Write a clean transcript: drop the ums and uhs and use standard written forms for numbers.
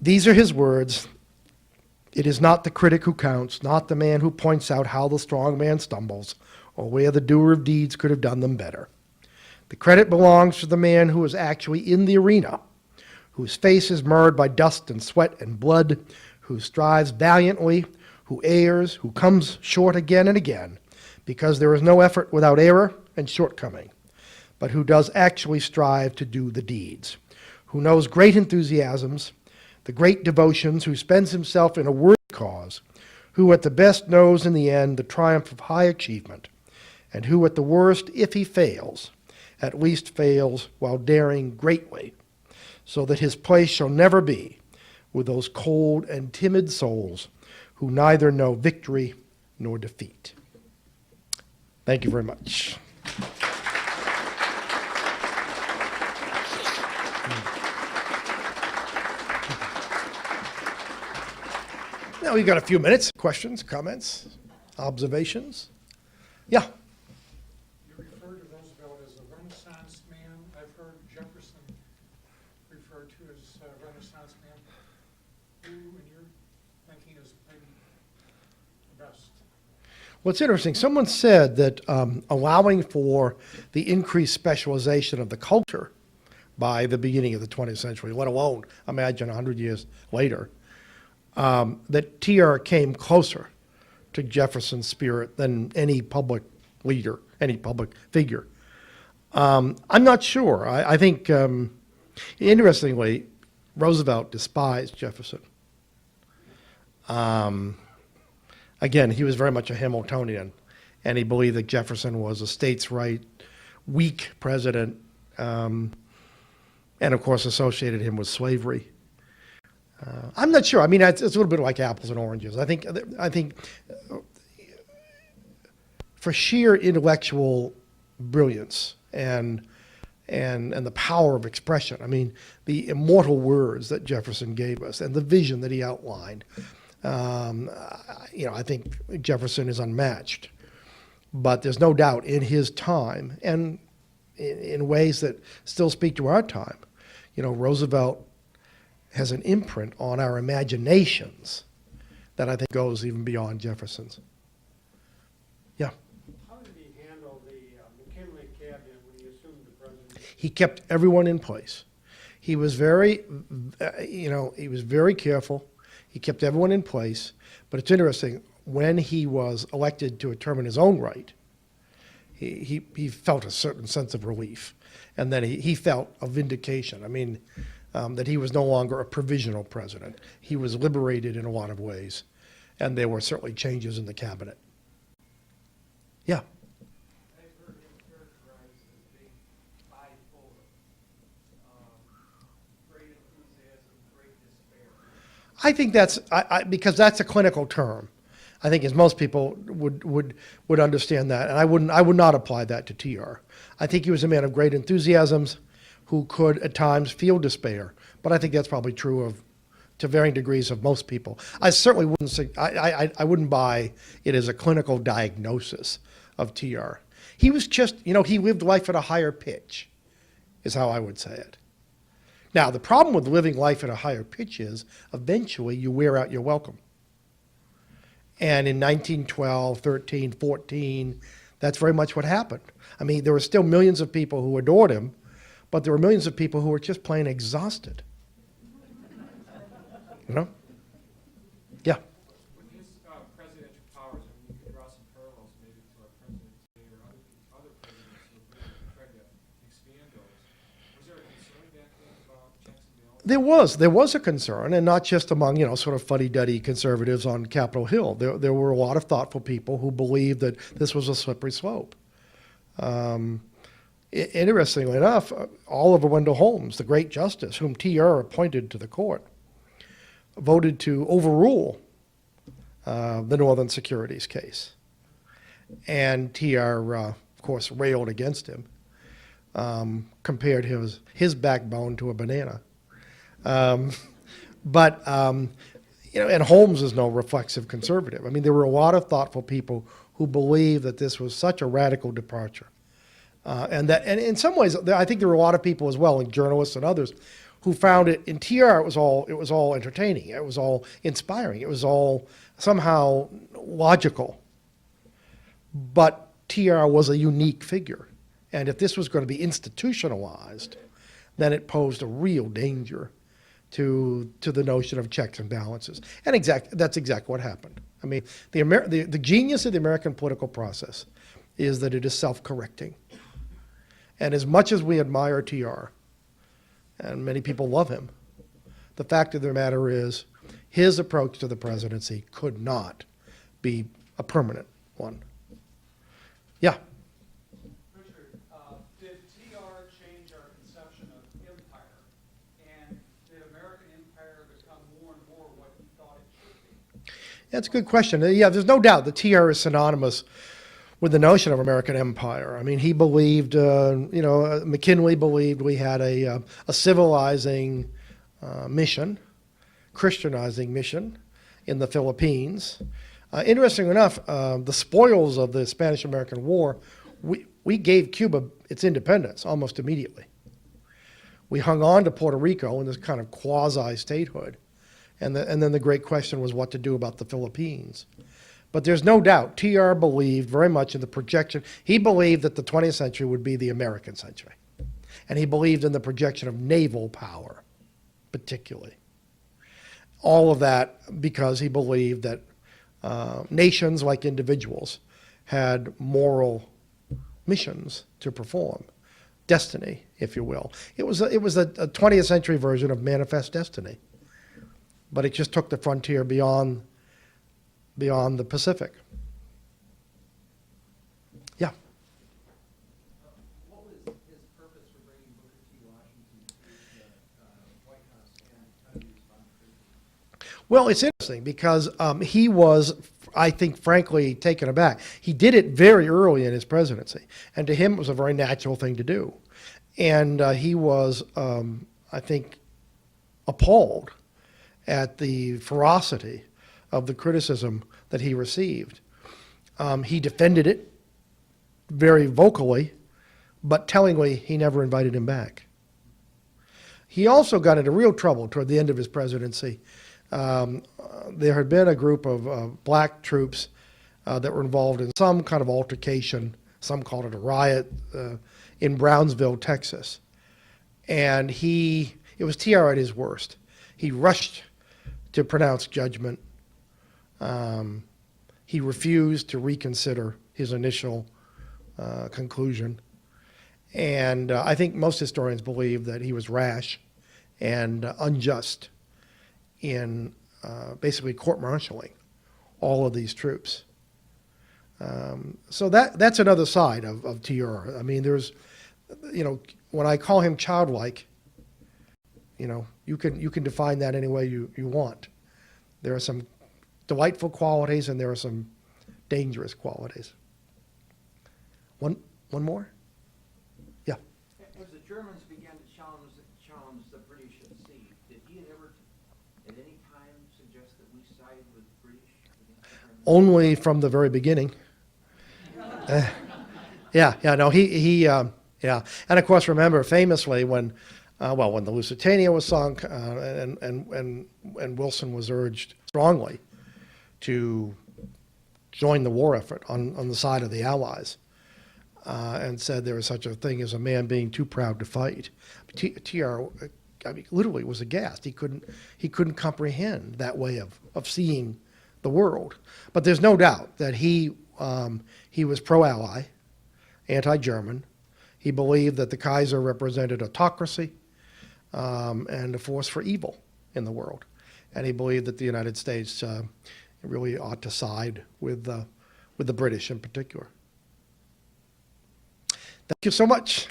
These are his words. It is not the critic who counts, not the man who points out how the strong man stumbles, or where the doer of deeds could have done them better. The credit belongs to the man who is actually in the arena, whose face is marred by dust and sweat and blood, who strives valiantly, who errs, who comes short again and again, because there is no effort without error and shortcoming, but who does actually strive to do the deeds, who knows great enthusiasms, the great devotions, who spends himself in a worthy cause, who at the best knows in the end the triumph of high achievement, and who at the worst, if he fails, at least fails while daring greatly, so that his place shall never be with those cold and timid souls who neither know victory nor defeat. Thank you very much. Now we've got a few minutes. Questions, comments, observations? Yeah. You referred to Roosevelt as a Renaissance man. I've heard Jefferson referred to as a Renaissance man. Who, in your thinking, is maybe the best? Well, it's interesting. Someone said that allowing for the increased specialization of the culture by the beginning of the 20th century, let alone, imagine 100 years later, that TR came closer to Jefferson's spirit than any public leader, any public figure. I'm not sure. I think, interestingly, Roosevelt despised Jefferson. Again, he was very much a Hamiltonian, and he believed that Jefferson was a states' right, weak president, and of course associated him with slavery. I'm not sure. I mean, it's a little bit like apples and oranges. I think for sheer intellectual brilliance and the power of expression, I mean, the immortal words that Jefferson gave us and the vision that he outlined, I think Jefferson is unmatched. But there's no doubt in his time and in ways that still speak to our time, Roosevelt has an imprint on our imaginations that I think goes even beyond Jefferson's. Yeah. How did he handle the McKinley cabinet when he assumed the presidency? He kept everyone in place. He was very, he was very careful. He kept everyone in place. But it's interesting, when he was elected to a term in his own right, he felt a certain sense of relief. And then he felt a vindication. I mean, that he was no longer a provisional president. He was liberated in a lot of ways, and there were certainly changes in the cabinet. Yeah. I've heard him characterized as being bipolar, great enthusiasm, great despair. I think that's because that's a clinical term. I think as most people would understand that, and I would not apply that to TR. I think he was a man of great enthusiasms, who could at times feel despair. But I think that's probably true to varying degrees of most people. I certainly wouldn't say, I wouldn't buy it as a clinical diagnosis of TR. He was just, he lived life at a higher pitch, is how I would say it. Now, the problem with living life at a higher pitch is eventually you wear out your welcome. And in 1912, 13, 14, that's very much what happened. I mean, there were still millions of people who adored him, but there were millions of people who were just plain exhausted. Yeah. With his presidential powers, you could draw some parallels maybe to our president today or other presidents who have really tried to expand those. Was there a concern back then about checks and balances? There was a concern, and not just among, sort of fuddy-duddy conservatives on Capitol Hill. There were a lot of thoughtful people who believed that this was a slippery slope. Interestingly enough, Oliver Wendell Holmes, the great justice whom TR appointed to the court, voted to overrule the Northern Securities case. And TR, of course, railed against him, compared his backbone to a banana. And Holmes is no reflexive conservative. I mean, there were a lot of thoughtful people who believed that this was such a radical departure. And in some ways, I think there were a lot of people as well, like journalists and others, who found it in TR. It was all entertaining. It was all inspiring. It was all somehow logical. But TR was a unique figure, and if this was going to be institutionalized, then it posed a real danger to the notion of checks and balances. And that's exactly what happened. I mean, the genius of the American political process is that it is self-correcting. And as much as we admire TR, and many people love him, the fact of the matter is his approach to the presidency could not be a permanent one. Yeah. Richard, did TR change our conception of empire? And did American empire become more and more what he thought it should be? That's a good question. Yeah, there's no doubt that TR is synonymous with the notion of American empire. I mean, he believed, McKinley believed we had a civilizing mission, Christianizing mission in the Philippines. Interesting enough, the spoils of the Spanish-American War, we gave Cuba its independence almost immediately. We hung on to Puerto Rico in this kind of quasi-statehood. And then the great question was what to do about the Philippines. But there's no doubt, TR believed very much in the projection. He believed that the 20th century would be the American century. And he believed in the projection of naval power, particularly. All of that because he believed that nations, like individuals, had moral missions to perform, destiny, if you will. It was a 20th century version of manifest destiny, but it just took the frontier beyond the Pacific. Yeah. What was his purpose for bringing Booker T. Washington to the White House, and how did he respond to it? Well, it's interesting because he was, I think, frankly, taken aback. He did it very early in his presidency, and to him it was a very natural thing to do. And he was, I think, appalled at the ferocity of the criticism that he received. He defended it very vocally, but tellingly, he never invited him back. He also got into real trouble toward the end of his presidency. There had been a group of black troops that were involved in some kind of altercation, some called it a riot, in Brownsville, Texas. And it was TR at his worst. He rushed to pronounce judgment. He refused to reconsider his initial conclusion. And I think most historians believe that he was rash and unjust in basically court-martialing all of these troops. So that's another side of TR. I mean, there's, when I call him childlike, you can define that any way you want. There are some delightful qualities and there are some dangerous qualities. One more? Yeah. As the Germans began to challenge the British at sea, did he ever at any time suggest that we side with the British against the Germans? Only from the very beginning. Yeah. And of course, remember famously when the Lusitania was sunk and Wilson was urged strongly to join the war effort on the side of the Allies, and said there was such a thing as a man being too proud to fight. TR, literally was aghast. He couldn't comprehend that way of seeing the world. But there's no doubt that he was pro-Ally, anti-German. He believed that the Kaiser represented autocracy and a force for evil in the world. And he believed that the United States really ought to side with the British in particular. Thank you so much.